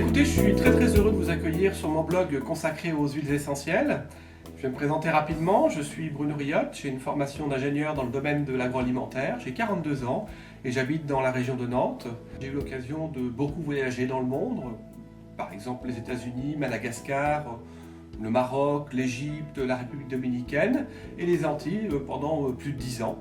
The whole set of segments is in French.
écoutez, je suis très heureux de vous accueillir sur mon blog consacré aux huiles essentielles. Je vais me présenter rapidement, je suis Bruno Riotte, j'ai une formation d'ingénieur dans le domaine de l'agroalimentaire, j'ai 42 ans et j'habite dans la région de Nantes. J'ai eu l'occasion de beaucoup voyager dans le monde, par exemple les États-Unis, Madagascar, le Maroc, l'Égypte, la République dominicaine et les Antilles pendant plus de 10 ans.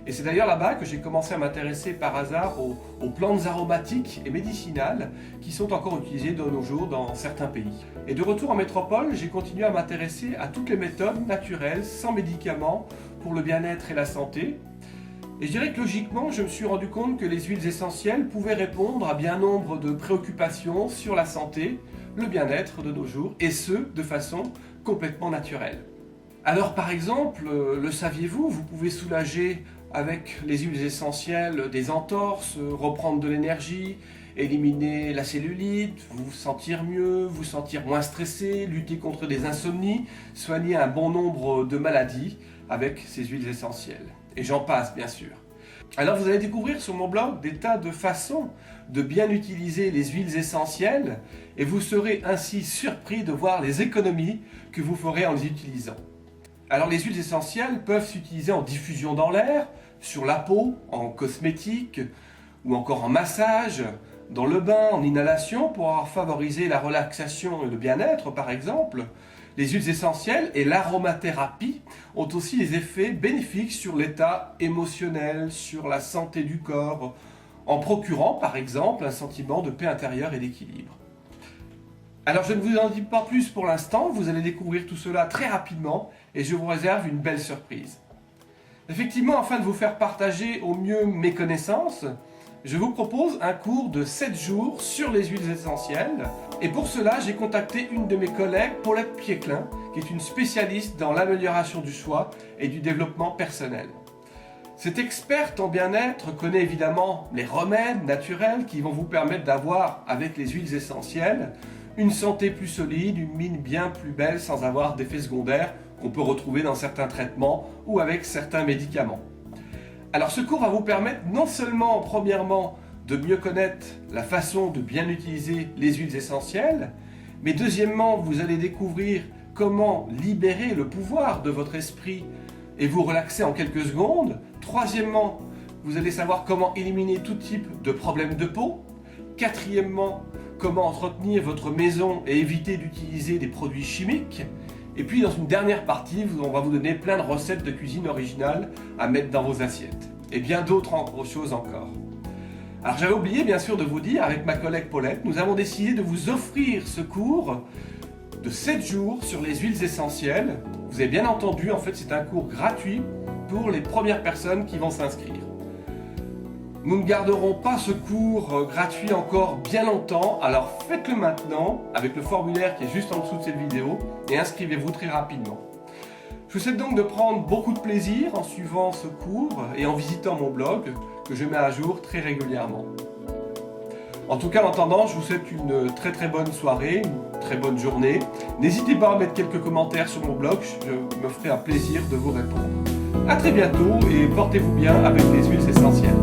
Et c'est d'ailleurs là-bas que j'ai commencé à m'intéresser par hasard aux plantes aromatiques et médicinales qui sont encore utilisées de nos jours dans certains pays. Et de retour en métropole, j'ai continué à m'intéresser à toutes les méthodes naturelles, sans médicaments, pour le bien-être et la santé. Et je dirais que logiquement, je me suis rendu compte que les huiles essentielles pouvaient répondre à bien nombre de préoccupations sur la santé, le bien-être de nos jours, et ce, de façon complètement naturelle. Alors par exemple, le saviez-vous, vous pouvez soulager avec les huiles essentielles des entorses, reprendre de l'énergie, éliminer la cellulite, vous sentir mieux, vous sentir moins stressé, lutter contre des insomnies, soigner un bon nombre de maladies avec ces huiles essentielles. Et j'en passe bien sûr. Alors vous allez découvrir sur mon blog des tas de façons de bien utiliser les huiles essentielles et vous serez ainsi surpris de voir les économies que vous ferez en les utilisant. Alors les huiles essentielles peuvent s'utiliser en diffusion dans l'air, sur la peau, en cosmétique ou encore en massage, dans le bain, en inhalation pour favoriser la relaxation et le bien-être par exemple. Les huiles essentielles et l'aromathérapie ont aussi des effets bénéfiques sur l'état émotionnel, sur la santé du corps, en procurant par exemple un sentiment de paix intérieure et d'équilibre. Alors je ne vous en dis pas plus pour l'instant, vous allez découvrir tout cela très rapidement et je vous réserve une belle surprise. Effectivement, afin de vous faire partager au mieux mes connaissances, je vous propose un cours de 7 jours sur les huiles essentielles. Et pour cela, j'ai contacté une de mes collègues, Paulette Piéclin, qui est une spécialiste dans l'amélioration du choix et du développement personnel. Cette experte en bien-être connaît évidemment les remèdes naturels qui vont vous permettre d'avoir, avec les huiles essentielles, une santé plus solide, une mine bien plus belle sans avoir d'effets secondaires qu'on peut retrouver dans certains traitements ou avec certains médicaments. Alors ce cours va vous permettre non seulement, premièrement, de mieux connaître la façon de bien utiliser les huiles essentielles, mais deuxièmement, vous allez découvrir comment libérer le pouvoir de votre esprit et vous relaxer en quelques secondes. Troisièmement, vous allez savoir comment éliminer tout type de problèmes de peau. Quatrièmement, comment entretenir votre maison et éviter d'utiliser des produits chimiques. Et puis dans une dernière partie, on va vous donner plein de recettes de cuisine originales à mettre dans vos assiettes. Et bien d'autres choses encore. Alors j'avais oublié bien sûr de vous dire, avec ma collègue Paulette, nous avons décidé de vous offrir ce cours de 7 jours sur les huiles essentielles. Vous avez bien entendu, en fait c'est un cours gratuit pour les premières personnes qui vont s'inscrire. Nous ne garderons pas ce cours gratuit encore bien longtemps, alors faites-le maintenant avec le formulaire qui est juste en dessous de cette vidéo et inscrivez-vous très rapidement. Je vous souhaite donc de prendre beaucoup de plaisir en suivant ce cours et en visitant mon blog que je mets à jour très régulièrement. En tout cas, en attendant, je vous souhaite une très bonne soirée, une très bonne journée. N'hésitez pas à mettre quelques commentaires sur mon blog, je me ferai un plaisir de vous répondre. A très bientôt et portez-vous bien avec les huiles essentielles.